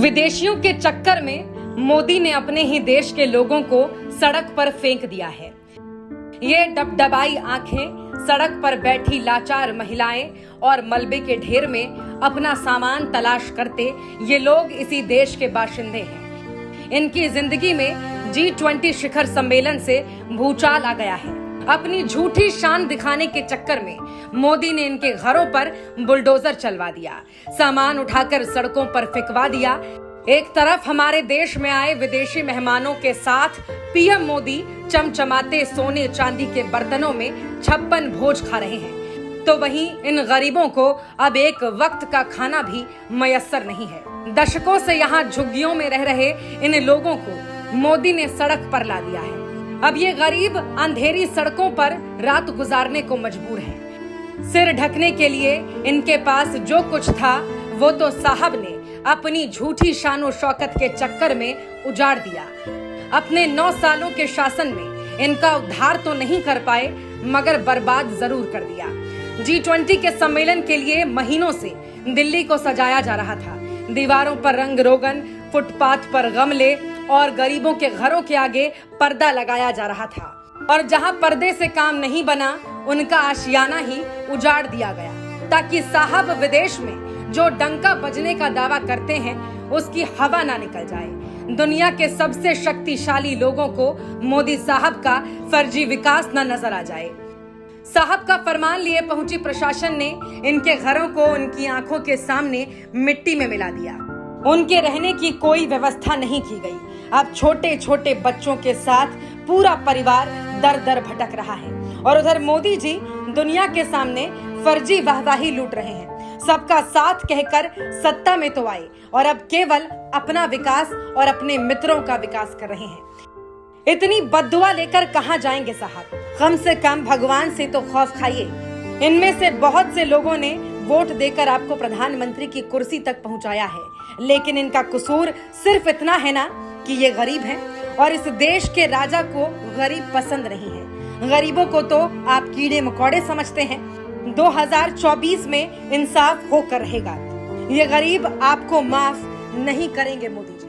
विदेशियों के चक्कर में मोदी ने अपने ही देश के लोगों को सड़क पर फेंक दिया है। ये डबडबाई आंखें, सड़क पर बैठी लाचार महिलाएं और मलबे के ढेर में अपना सामान तलाश करते ये लोग इसी देश के बाशिंदे हैं। इनकी जिंदगी में G20 शिखर सम्मेलन से भूचाल आ गया है। अपनी झूठी शान दिखाने के चक्कर में मोदी ने इनके घरों पर बुलडोजर चलवा दिया, सामान उठाकर सड़कों पर फेंकवा दिया। एक तरफ हमारे देश में आए विदेशी मेहमानों के साथ पीएम मोदी चमचमाते सोने चांदी के बर्तनों में 56 भोज खा रहे हैं, तो वहीं इन गरीबों को अब एक वक्त का खाना भी मयस्सर नहीं है। दशकों से यहाँ झुग्गियों में रह रहे इन लोगों को मोदी ने सड़क पर ला दिया है। अब ये गरीब अंधेरी सड़कों पर रात गुजारने को मजबूर हैं। सिर ढकने के लिए इनके पास जो कुछ था वो तो साहब ने अपनी झूठी शानो शौकत के चक्कर में उजाड़ दिया। अपने 9 सालों के शासन में इनका उद्धार तो नहीं कर पाए, मगर बर्बाद जरूर कर दिया। G20 के सम्मेलन के लिए महीनों से दिल्ली को सजाया जा रहा था। दीवारों पर रंग रोगन, फुटपाथ पर गमले और गरीबों के घरों के आगे पर्दा लगाया जा रहा था, और जहां पर्दे से काम नहीं बना उनका आशियाना ही उजाड़ दिया गया, ताकि साहब विदेश में जो डंका बजने का दावा करते हैं उसकी हवा ना निकल जाए। दुनिया के सबसे शक्तिशाली लोगों को मोदी साहब का फर्जी विकास न नजर आ जाए। साहब का फरमान लिए पहुंची प्रशासन ने इनके घरों को उनकी आंखों के सामने मिट्टी में मिला दिया। उनके रहने की कोई व्यवस्था नहीं की गई। अब छोटे छोटे बच्चों के साथ पूरा परिवार दर दर भटक रहा है, और उधर मोदी जी दुनिया के सामने फर्जी वाहवाही लूट रहे हैं। सबका साथ कहकर सत्ता में तो आए और अब केवल अपना विकास और अपने मित्रों का विकास कर रहे हैं। इतनी बद्दुआ लेकर कहां जाएंगे साहब? कम से कम भगवान से तो खौफ खाइए। इनमें से बहुत से लोगों ने वोट देकर आपको प्रधानमंत्री की कुर्सी तक पहुंचाया है, लेकिन इनका कसूर सिर्फ इतना है ना कि ये गरीब हैं, और इस देश के राजा को गरीब पसंद नहीं है। गरीबों को तो आप कीड़े मकोड़े समझते हैं। 2024 में इंसाफ होकर रहेगा। ये गरीब आपको माफ नहीं करेंगे मोदी जी।